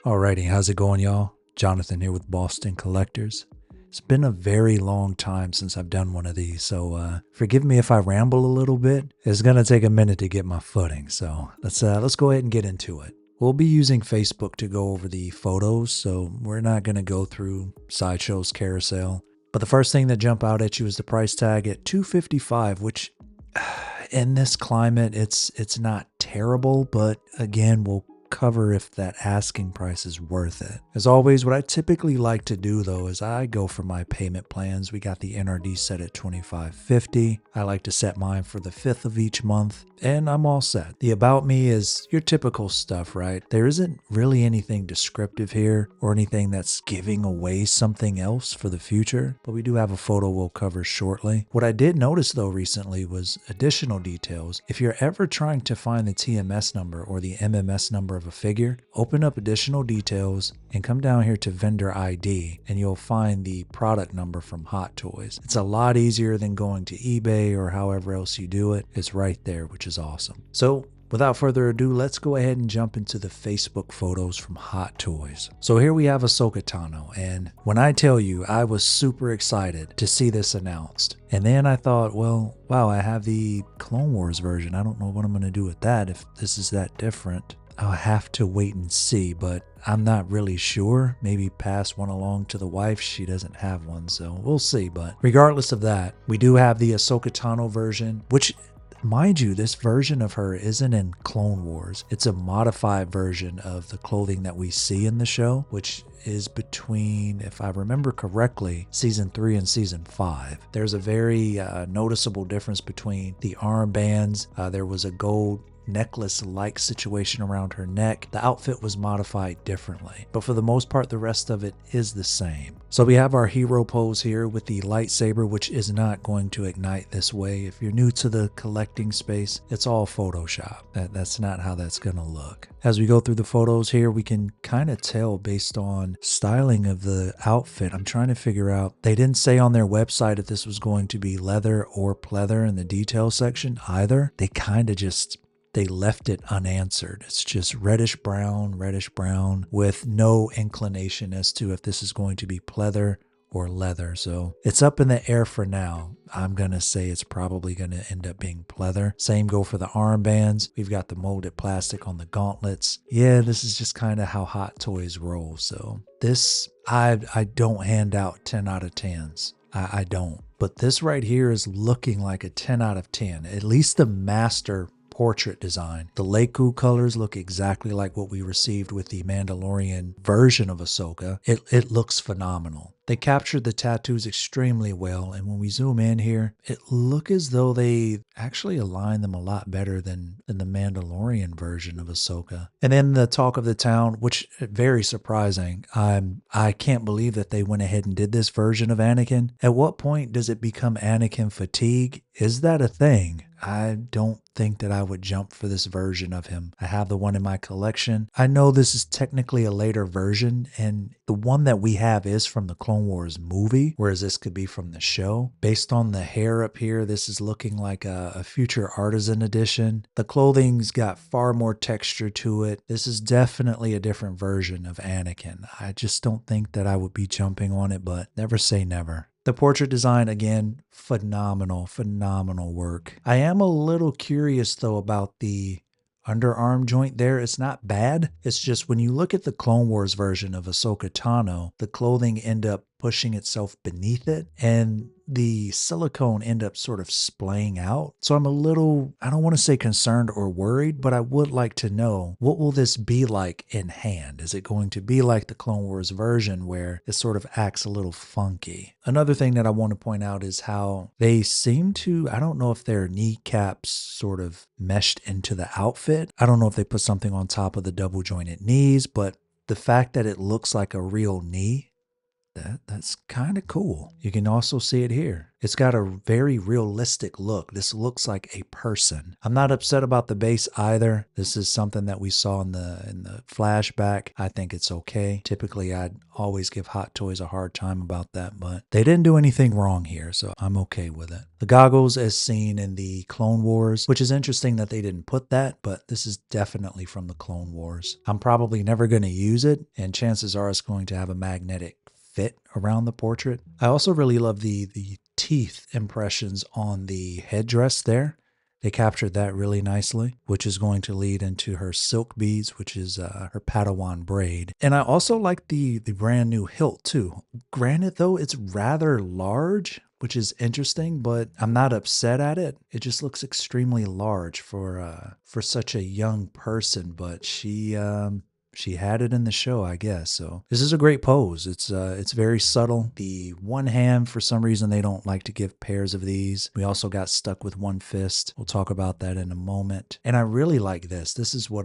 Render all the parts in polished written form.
Alrighty, how's it going, y'all? Jonathan here with Boston Collectors. It's been a very long time since I've done one of these, so forgive me if I ramble a little bit. It's gonna take a minute to get my footing, so let's go ahead and get into it. We'll be using Facebook to go over the photos, so we're not gonna go through Sideshow's carousel. But the first thing that jump out at you is the price tag at $255, which in this climate, it's not terrible, but again, we'll cover if that asking price is worth it. As always, what I typically like to do though is I go for my payment plans. We got the NRD set at $25.50. I like to set mine for the 5th of each month, and I'm all set. The About Me is your typical stuff, right? There isn't really anything descriptive here or anything that's giving away something else for the future, but we do have a photo we'll cover shortly. What I did notice though recently was additional details. If you're ever trying to find the TMS number or the MMS number of a figure, open up additional details and come down here to vendor ID and you'll find the product number from Hot Toys. It's a lot easier than going to eBay or however else you do it. It's right there, which is awesome. So without further ado, let's go ahead and jump into the Facebook photos from Hot Toys. So here we have Ahsoka Tano, and when I tell you, I was super excited to see this announced. And then I thought, well, wow, I have the Clone Wars version. I don't know what I'm going to do with that if this is that different. I'll have to wait and see, but I'm not really sure. Maybe pass one along to the wife. She doesn't have one, so we'll see. But regardless of that, we do have the Ahsoka Tano version, which, mind you, this version of her isn't in Clone Wars. It's a modified version of the clothing that we see in the show, which is between, if I remember correctly, season 3 and season 5. There's a very noticeable difference between the armbands. There was a gold necklace-like situation around her neck. The outfit was modified differently, but for the most part, the rest of it is the same. So we have our hero pose here with the lightsaber, which is not going to ignite this way. If you're new to the collecting space, it's all Photoshop. That's not how that's going to look. As we go through the photos here, we can kind of tell based on styling of the outfit. I'm trying to figure out, they didn't say on their website if this was going to be leather or pleather in the detail section either. They kind of just they left it unanswered. It's just reddish brown with no inclination as to if this is going to be pleather or leather. So it's up in the air for now. I'm going to say it's probably going to end up being pleather. Same go for the armbands. We've got the molded plastic on the gauntlets. Yeah, this is just kind of how Hot Toys roll. So this, I don't hand out 10 out of 10s. I don't. But this right here is looking like a 10 out of 10. At least the master portrait design. The Leku colors look exactly like what we received with the Mandalorian version of Ahsoka. It looks phenomenal. They captured the tattoos extremely well, and when we zoom in here, it looks as though they actually align them a lot better than the Mandalorian version of Ahsoka. And then the talk of the town, which very surprising. I can't believe that they went ahead and did this version of Anakin. At what point does it become Anakin fatigue? Is that a thing? I don't think that I would jump for this version of him. I have the one in my collection. I know this is technically a later version, and the one that we have is from the Clone Wars movie, whereas this could be from the show. Based on the hair up here, this is looking like a future artisan edition. The clothing's got far more texture to it. This is definitely a different version of Anakin. I just don't think that I would be jumping on it, but never say never. The portrait design, again, phenomenal work. I am a little curious, though, about the underarm joint there. It's not bad. It's just when you look at the Clone Wars version of Ahsoka Tano, the clothing end up pushing itself beneath it, and the silicone end up sort of splaying out. So I'm a little, I don't want to say concerned or worried, but I would like to know, what will this be like in hand? Is it going to be like the Clone Wars version where it sort of acts a little funky? Another thing that I want to point out is how they seem to, I don't know if their kneecaps sort of meshed into the outfit. I don't know if they put something on top of the double jointed knees, but the fact that it looks like a real knee, That's kind of cool. You can also see it here. It's got a very realistic look. This looks like a person. I'm not upset about the base either. This is something that we saw in the flashback. I think it's okay. Typically, I'd always give Hot Toys a hard time about that, but they didn't do anything wrong here, so I'm okay with it. The goggles as seen in the Clone Wars, which is interesting that they didn't put that, but this is definitely from the Clone Wars. I'm probably never going to use it, and chances are it's going to have a magnetic fit around the portrait. I also really love the teeth impressions on the headdress there. They captured that really nicely, which is going to lead into her silk beads, which is her Padawan braid. And I also like the brand new hilt too. Granted though, it's rather large, which is interesting, but I'm not upset at it. It just looks extremely large for such a young person, but she had it in the show, I guess. So this is a great pose. It's very subtle. The one hand, for some reason, they don't like to give pairs of these. We also got stuck with one fist. We'll talk about that in a moment. And I really like this. This is what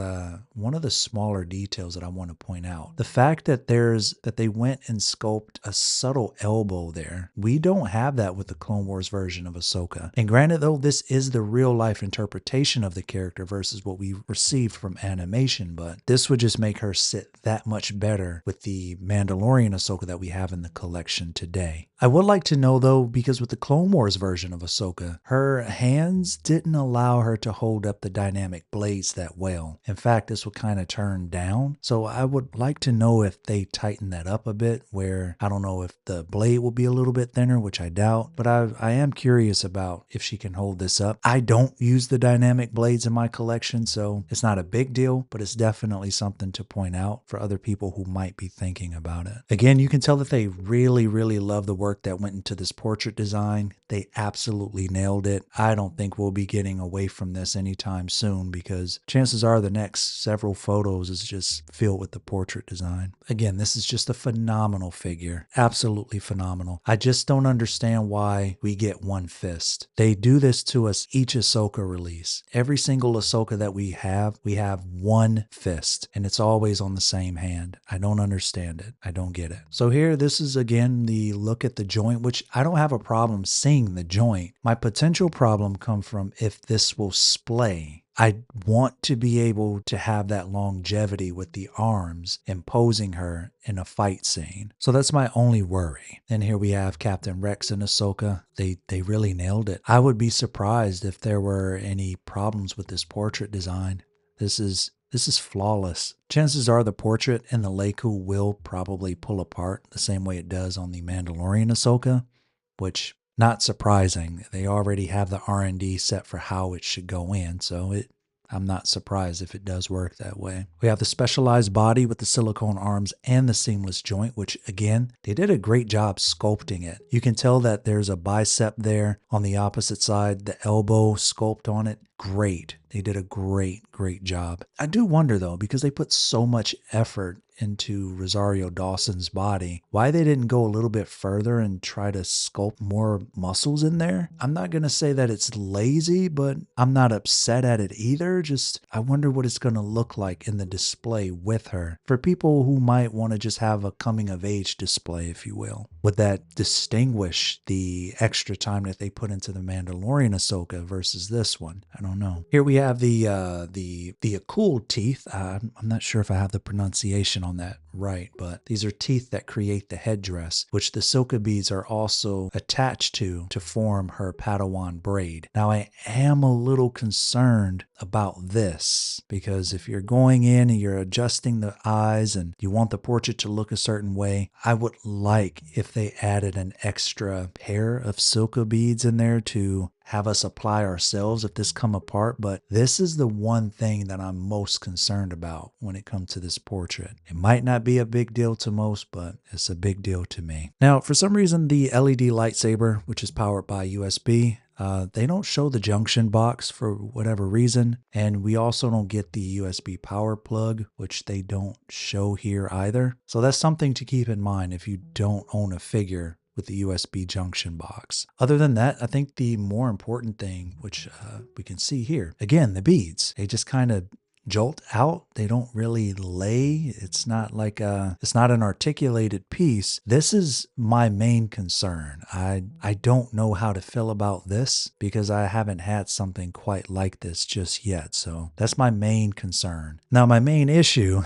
one of the smaller details that I want to point out. The fact that they went and sculpted a subtle elbow there. We don't have that with the Clone Wars version of Ahsoka. And granted, though, this is the real life interpretation of the character versus what we received from animation, but this would just make her sit that much better with the Mandalorian Ahsoka that we have in the collection today. I would like to know though, because with the Clone Wars version of Ahsoka, her hands didn't allow her to hold up the dynamic blades that well. In fact, this would kind of turn down. So I would like to know if they tighten that up a bit, where I don't know if the blade will be a little bit thinner, which I doubt, but I am curious about if she can hold this up. I don't use the dynamic blades in my collection, so it's not a big deal, but it's definitely something to point out for other people who might be thinking about it. Again, you can tell that they really, really love the work that went into this portrait design. They absolutely nailed it. I don't think we'll be getting away from this anytime soon, because chances are the next several photos is just filled with the portrait design. Again, this is just a phenomenal figure. Absolutely phenomenal. I just don't understand why we get one fist. They do this to us each Ahsoka release. Every single Ahsoka that we have one fist, and it's always on the same hand. I don't understand it. I don't get it. So here, this is again the look at the joint, which I don't have a problem seeing the joint. My potential problem comes from if this will splay. I want to be able to have that longevity with the arms imposing her in a fight scene. So that's my only worry. And here we have Captain Rex and Ahsoka. They really nailed it. I would be surprised if there were any problems with this portrait design. This is flawless. Chances are the portrait and the Leiku will probably pull apart the same way it does on the Mandalorian Ahsoka, which not surprising. They already have the R&D set for how it should go in, so I'm not surprised if it does work that way. We have the specialized body with the silicone arms and the seamless joint, which again, they did a great job sculpting it. You can tell that there's a bicep there on the opposite side, the elbow sculpt on it. Great. They did a great job. I do wonder though, because they put so much effort into Rosario Dawson's body, why they didn't go a little bit further and try to sculpt more muscles in there. I'm not going to say that it's lazy, but I'm not upset at it either. Just, I wonder what it's going to look like in the display with her. For people who might want to just have a coming of age display, if you will. Would that distinguish the extra time that they put into the Mandalorian Ahsoka versus this one? I don't know. Here we have the Akul teeth. I'm not sure if I have the pronunciation on that right, but these are teeth that create the headdress, which the Ahsoka beads are also attached to form her Padawan braid. Now, I am a little concerned about this, because if you're going in and you're adjusting the eyes and you want the portrait to look a certain way, I would like if they added an extra pair of Ahsoka beads in there to have us apply ourselves if this come apart. But this is the one thing that I'm most concerned about when it comes to this portrait. It might not be a big deal to most, but it's a big deal to me. Now, for some reason, the LED lightsaber, which is powered by USB, they don't show the junction box for whatever reason, and we also don't get the USB power plug, which they don't show here either. So that's something to keep in mind if you don't own a figure with the USB junction box. Other than that, I think the more important thing, which we can see here, again, the beads, they just kind of jolt out. They don't really lay. It's not like it's not an articulated piece. This is my main concern. I don't know how to feel about this because I haven't had something quite like this just yet. So that's my main concern. Now, my main issue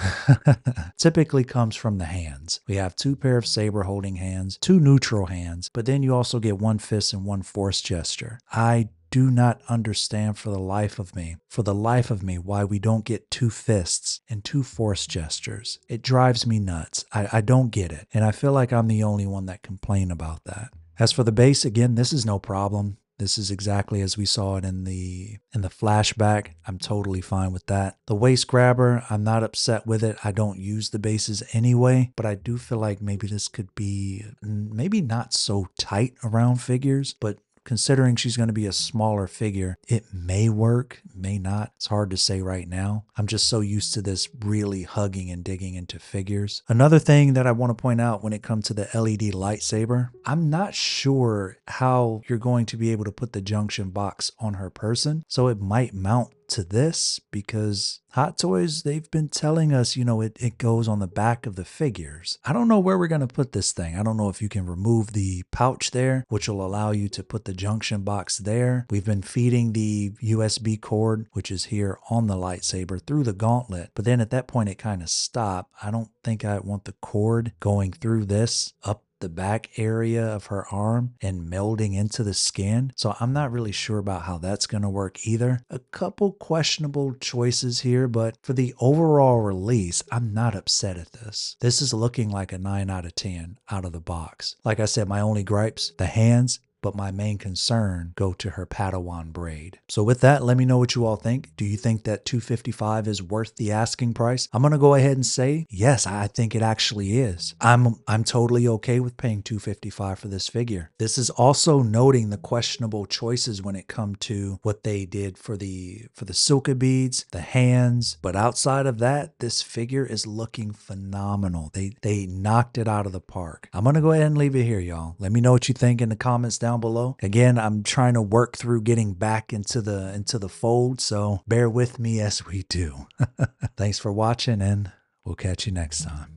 typically comes from the hands. We have two pair of saber holding hands, two neutral hands, but then you also get one fist and one force gesture. I do not understand for the life of me, why we don't get two fists and two force gestures. It drives me nuts. I don't get it. And I feel like I'm the only one that complain about that. As for the base, again, this is no problem. This is exactly as we saw it in the flashback. I'm totally fine with that. The waist grabber, I'm not upset with it. I don't use the bases anyway, but I do feel like maybe this could be maybe not so tight around figures, but considering she's going to be a smaller figure, it may work, may not. It's hard to say right now. I'm just so used to this really hugging and digging into figures. Another thing that I want to point out when it comes to the LED lightsaber, I'm not sure how you're going to be able to put the junction box on her person. So it might mount to this because Hot Toys, they've been telling us, it goes on the back of the figures. I don't know where we're going to put this thing. I don't know if you can remove the pouch there, which will allow you to put the junction box there. We've been feeding the USB cord, which is here on the lightsaber, through the gauntlet. But then at that point, it kind of stopped. I don't think I want the cord going through this up the back area of her arm and melding into the skin. So I'm not really sure about how that's going to work either. A couple questionable choices here, but for the overall release, I'm not upset at this. This is looking like a 9 out of 10 out of the box. Like I said, my only gripes, the hands, but my main concern go to her Padawan braid. So with that, let me know what you all think. Do you think that $255 is worth the asking price? I'm going to go ahead and say, yes, I think it actually is. I'm totally okay with paying $255 for this figure. This is also noting the questionable choices when it comes to what they did for the Ahsoka beads, the hands, but outside of that, this figure is looking phenomenal. They knocked it out of the park. I'm going to go ahead and leave it here, y'all. Let me know what you think in the comments down below. Again, I'm trying to work through getting back into the fold, so bear with me as we do. Thanks for watching, and we'll catch you next time.